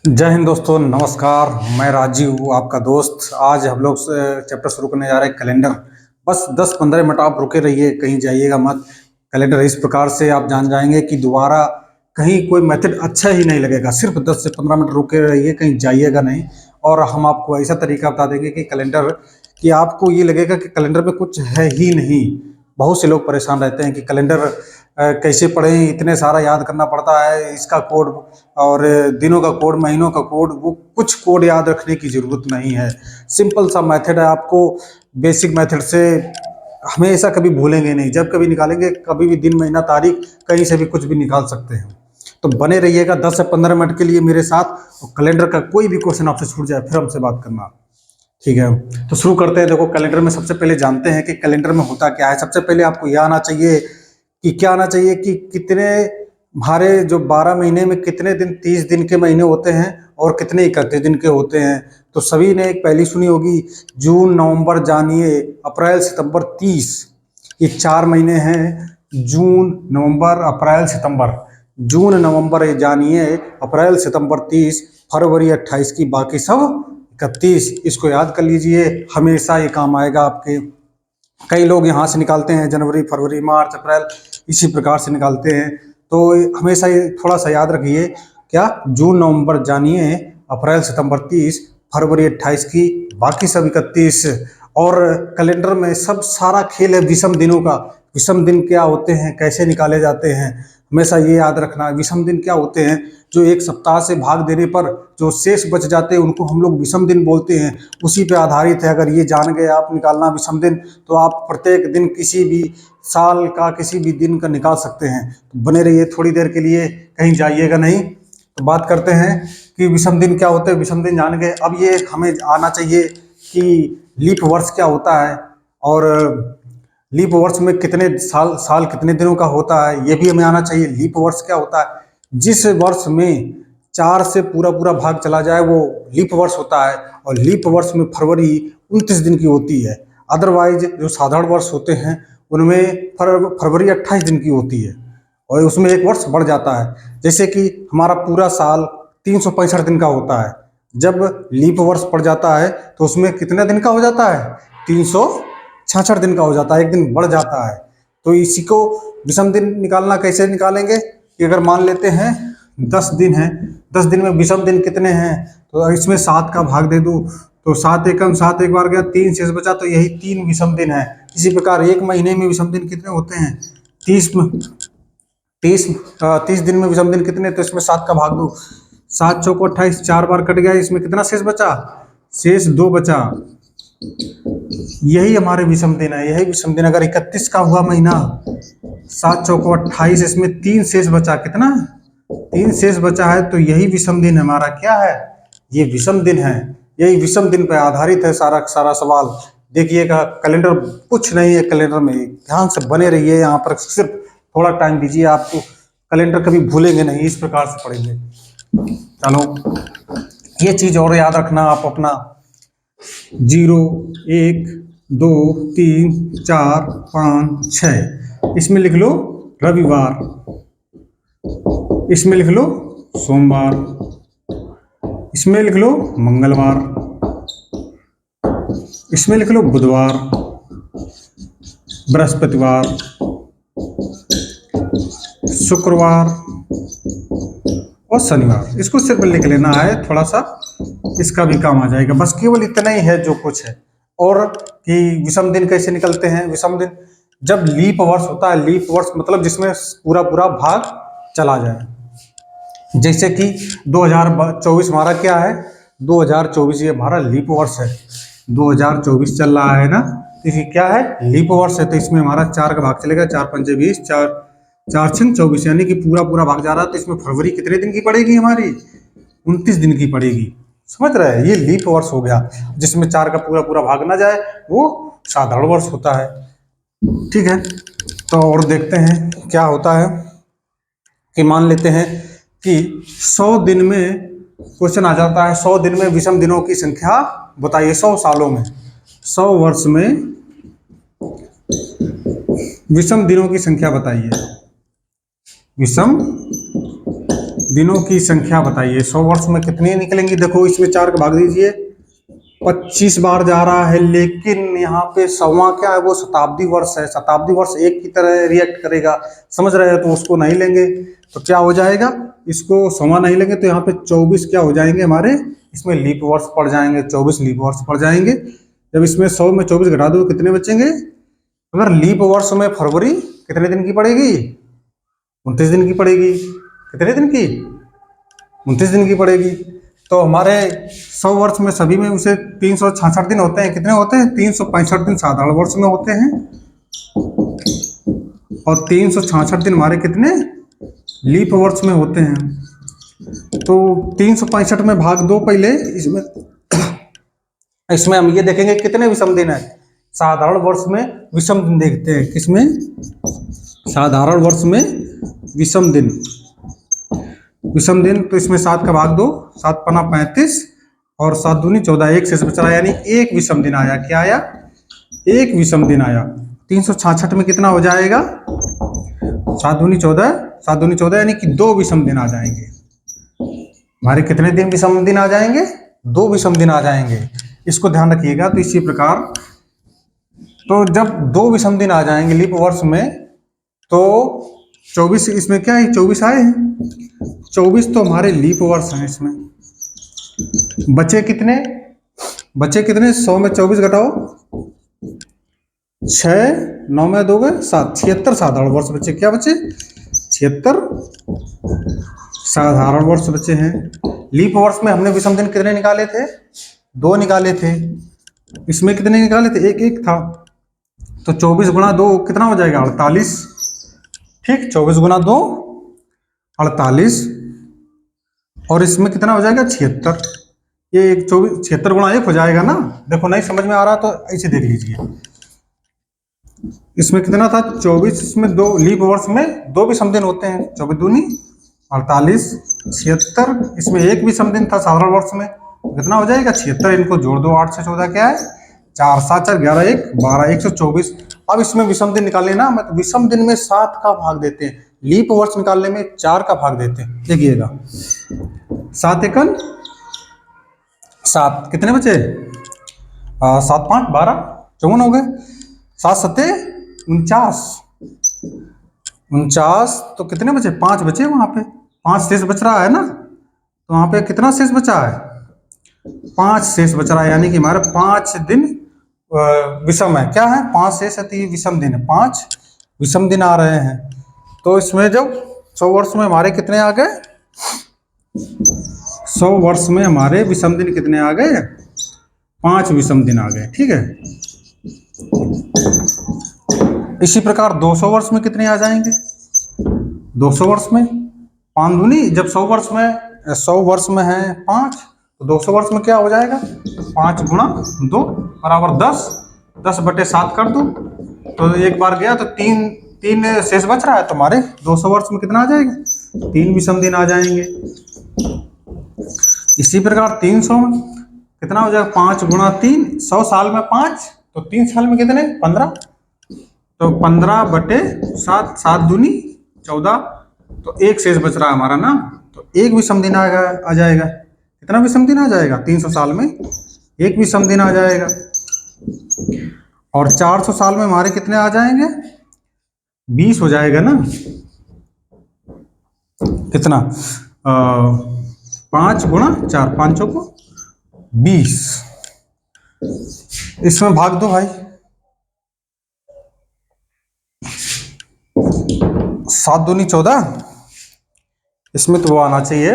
जय हिंद दोस्तों, नमस्कार। मैं राजीव, आपका दोस्त। आज हम लोग चैप्टर शुरू करने जा रहे हैं कैलेंडर। बस 10-15 मिनट आप रुके रहिए, कहीं जाइएगा मत। कैलेंडर इस प्रकार से आप जान जाएंगे कि दोबारा कहीं कोई मेथड अच्छा ही नहीं लगेगा। सिर्फ 10 से 15 मिनट रुके रहिए, कहीं जाइएगा नहीं। और हम आपको ऐसा तरीका बता देंगे कि कैलेंडर कि आपको ये लगेगा कि कैलेंडर में कुछ है ही नहीं। बहुत से लोग परेशान रहते हैं कि कैलेंडर कैसे पढ़ें, इतने सारा याद करना पड़ता है, इसका कोड और दिनों का कोड, महीनों का कोड। वो कुछ कोड याद रखने की ज़रूरत नहीं है। सिंपल सा मेथड है। आपको बेसिक मेथड से हमेशा कभी भूलेंगे नहीं। जब कभी निकालेंगे, कभी भी दिन, महीना, तारीख, कहीं से भी कुछ भी निकाल सकते हैं। तो बने रहिएगा 10 से 15 मिनट के लिए मेरे साथ। कैलेंडर का कोई भी क्वेश्चन आपसे छूट जाए फिर हमसे बात करना, ठीक है। तो शुरू करते हैं। देखो, कैलेंडर में सबसे पहले जानते हैं कि कैलेंडर में होता क्या है। सबसे पहले आपको यह आना चाहिए कि क्या आना चाहिए कि कितने हमारे जो 12 महीने में कितने दिन 30 दिन के महीने होते हैं और कितने 31 दिन के होते हैं। तो सभी ने एक पहली सुनी होगी, जून, नवंबर, जनवरी, अप्रैल, सितंबर, 30। ये 4 महीने हैं, जून, नवंबर, अप्रैल, सितंबर। जून, नवंबर, जनवरी, अप्रैल, सितंबर 30, फरवरी 28 की, बाकी सब 31। इसको याद कर लीजिए, हमेशा ये काम आएगा आपके। कई लोग यहाँ से निकालते हैं जनवरी, फरवरी, मार्च, अप्रैल, इसी प्रकार से निकालते हैं। तो हमेशा ये थोड़ा सा याद रखिए, क्या, जून, नवंबर, जनवरी, अप्रैल, सितंबर 30, फरवरी 28 की, बाकी सब 31। और कैलेंडर में सब सारा खेल है विषम दिनों का। विषम दिन क्या होते हैं, कैसे निकाले जाते हैं, हमेशा ये याद रखना। विषम दिन क्या होते हैं, जो एक सप्ताह से भाग देने पर जो शेष बच जाते हैं उनको हम लोग विषम दिन बोलते हैं। उसी पे आधारित है। अगर ये जान गए आप निकालना विषम दिन, तो आप प्रत्येक दिन किसी भी साल का किसी भी दिन का निकाल सकते हैं। तो बने रहिए थोड़ी देर के लिए, कहीं जाइएगा नहीं। तो बात करते हैं कि विषम दिन क्या होते हैं। विषम दिन जान गए, अब ये हमें आना चाहिए कि लीप वर्ष क्या होता है और लीप वर्ष में कितने साल कितने दिनों का होता है, ये भी हमें आना चाहिए। लीप वर्ष क्या होता है, जिस वर्ष में 4 से पूरा पूरा भाग चला जाए वो लीप वर्ष होता है। और लीप वर्ष में फरवरी 29 दिन की होती है। अदरवाइज जो साधारण वर्ष होते हैं उनमें फरवरी 28 दिन की होती है और उसमें एक वर्ष बढ़ जाता है। जैसे कि हमारा पूरा साल 365 दिन का होता है, जब लीप वर्ष पड़ जाता है तो उसमें कितने दिन का हो जाता है, 366 दिन का हो जाता है, एक दिन बढ़ जाता है। तो इसी को विषम दिन निकालना कैसे निकालेंगे कि अगर मान लेते हैं 10 दिन है, 10 दिन में विषम दिन कितने हैं, तो इसमें 7 का भाग दे दूँ तो 7 एकम 7 एक बार गया, 3 शेष बचा, तो यही 3 विषम दिन है। इसी प्रकार एक महीने में विषम दिन कितने होते हैं, 30 दिन में विषम दिन कितने, तो इसमें 7 का भाग दो, 7 चौको 28, 4 बार कट गया, इसमें कितना शेष बचा, शेष 2 बचा। यही हमारे विषम दिन है, यही विषम दिन। अगर 31 का हुआ महीना, 7 चौको 28, इसमें 3 शेष बचा, कितना, 3 शेष बचा है, तो यही विषम दिन हमारा क्या है, ये विषम दिन है। यही विषम दिन पर आधारित है सारा सारा सवाल। देखिएगा, कैलेंडर कुछ नहीं है, कैलेंडर में ध्यान से बने रहिए। यहाँ पर सिर्फ थोड़ा टाइम दीजिए, आपको कैलेंडर कभी भूलेंगे नहीं, इस प्रकार से पढ़ेंगे। चलो, ये चीज और याद रखना आप अपना, 0, 1, 2, 3, 4, 5, 6, इसमें लिख लो रविवार, इसमें लिख लो सोमवार, इसमें लिख लो मंगलवार, इसमें लिख लो बुधवार, बृहस्पतिवार, शुक्रवार और शनिवार। इसको सिर्फ लिख लेना है, थोड़ा सा इसका भी काम आ जाएगा। बस केवल इतना ही है जो कुछ है। और कि विषम दिन कैसे निकलते हैं, विषम दिन जब लीप वर्ष होता है। लीप वर्ष मतलब जिसमें पूरा पूरा भाग चला जाए। जैसे कि 2024 हमारा क्या है, 2024 ये हमारा लीप वर्ष है। 2024 चल रहा है ना, तो ये क्या है, लीप वर्ष है। तो इसमें हमारा 4 का भाग चलेगा, 4 पंजे 20, 4 6 24, यानी कि पूरा पूरा भाग जा रहा है। तो इसमें फरवरी कितने दिन की पड़ेगी हमारी, 29 दिन की पड़ेगी। समझ रहे हैं, ये लीप वर्ष हो गया। जिसमें 4 का पूरा पूरा भाग ना जाए वो साधारण वर्ष होता है, ठीक है। तो और देखते हैं क्या होता है कि मान लेते हैं कि 100 दिन में क्वेश्चन आ जाता है, 100 दिन में विषम दिनों की संख्या बताइए। 100 सालों में, 100 वर्ष में विषम दिनों की संख्या बताइए। विषम दिनों की संख्या बताइए। 100 वर्ष में कितने निकलेंगी? देखो इसमें 4 का भाग दीजिए, 25 बार जा रहा है, लेकिन यहाँ पे 100वां क्या है, वो शताब्दी वर्ष है। शताब्दी वर्ष एक की तरह रिएक्ट करेगा, समझ रहे हो? तो उसको नहीं लेंगे तो क्या हो जाएगा, इसको 100वां नहीं लेंगे तो यहाँ पे 24 क्या हो जाएंगे हमारे, इसमें लीप वर्ष पड़ जाएंगे, 24 लीप वर्ष पड़ जाएंगे। जब इसमें 100 में 24 घटा दो कितने बचेंगे? अगर लीप वर्ष में फरवरी कितने दिन की पड़ेगी? 29 दिन की पड़ेगी। कितने दिन की? 29 दिन की पड़ेगी। तो हमारे 100 वर्ष में सभी में उसे 366 दिन होते हैं। कितने होते हैं? 365 दिन साधारण वर्ष में होते हैं और 366 दिन हमारे कितने लीप वर्ष में होते हैं। तो 365 में भाग दो पहले, इसमें हम ये देखेंगे कितने विषम दिन है। साधारण वर्ष में विषम दिन देखते हैं, किसमें? साधारण वर्ष में विषम दिन। विषम दिन तो इसमें 7 का भाग दो, 7 पन्ना 35 और 7 दूनी 14, एक शेष बच रहा है, यानी एक विषम दिन आया। क्या आया? एक विषम दिन आया। 366 में कितना हो जाएगा? 7 दूनी 14, 7 दूनी 14 यानी कि 2 विषम दिन आ जाएंगे हमारे। कितने दिन विषम दिन आ जाएंगे? 2 विषम दिन आ जाएंगे। इसको ध्यान रखिएगा। तो इसी प्रकार तो जब 2 विषम दिन आ जाएंगे लीप वर्ष में, तो 24 इसमें क्या है, 24 आए हैं, 24 तो हमारे लीप वर्ष हैं। इसमें बचे कितने? बचे कितने? 100 में 24 घटाओ, 6, 9 में 2 गए 7, 76 साधारण वर्ष बचे। क्या बचे? 76 साधारण वर्ष बचे हैं। लीप वर्ष में हमने विषम दिन कितने निकाले थे? 2 निकाले थे। इसमें कितने निकाले थे? एक था। तो 24 गुणा 2 कितना हो जाएगा? 48। ठीक, 24 गुणा 2 48 और इसमें कितना हो जाएगा? 76। ये 76 गुणा 1 हो जाएगा ना। देखो नहीं समझ में आ रहा तो ऐसे देख लीजिए। इसमें कितना था? 24। इसमें 2 लीप वर्ष में 2 विषम दिन होते हैं, 24 दूनी 48, 76। इसमें एक विषम दिन था साधारण वर्ष में, कितना हो जाएगा? 76। इनको जोड़ दो, 8 से 14 क्या है? 4, 7, 4, 11, 1, 12, 124। अब इसमें विषम दिन निकालने ना, मतलब विषम दिन में 7 का भाग देते हैं, लीप वर्ष निकालने में 4 का भाग देते हैं। देखिएगा 7 एकन 7, कितने बचे? 7, 5, 12, 54 हो गए। 7 सत्ते 49, 49 तो कितने बचे? 5 बचे वहां पे, 5 शेष बच रहा है ना। तो वहां पे कितना शेष बचा है? 5 शेष बच रहा है, यानी कि हमारे 5 दिन विषम है। क्या है? 5 शेष है, विषम दिन है, 5 विषम दिन आ रहे हैं। तो इसमें जब 100 वर्ष में हमारे कितने आ गए? 100 वर्ष में हमारे विषम दिन कितने आ गए? 5 विषम दिन आ गए। ठीक है। इसी प्रकार 200 वर्ष में कितने आ जाएंगे? 200 वर्ष में 5 दूनी, जब 100 वर्ष में है 5, तो 200 वर्ष में क्या हो जाएगा? 5 गुणा 2 बराबर 10, 10/7 कर दो तो एक बार गया तो 3 शेष बच रहा है। तो हमारे 200 वर्ष में कितना आ जाएगा? 3 विषम दिन आ जाएंगे। इसी प्रकार 300 में कितना हो जाएगा? 5 गुणा 3, 100 साल में 5, तो 3 साल में कितने? 15, तो 15/7, 7 दूनी 14, तो एक शेष बच रहा है हमारा ना। तो एक विषम दिन आ जाएगा। कितना विषम दिन आ जाएगा? 300 साल में एक विषम दिन आ जाएगा। और 400 साल में हमारे कितने आ जाएंगे? 20 हो जाएगा ना। कितना? 5 गुणा 4, 5 को 20। इसमें भाग दो भाई, 7 दूनी 14, इसमें तो वो आना चाहिए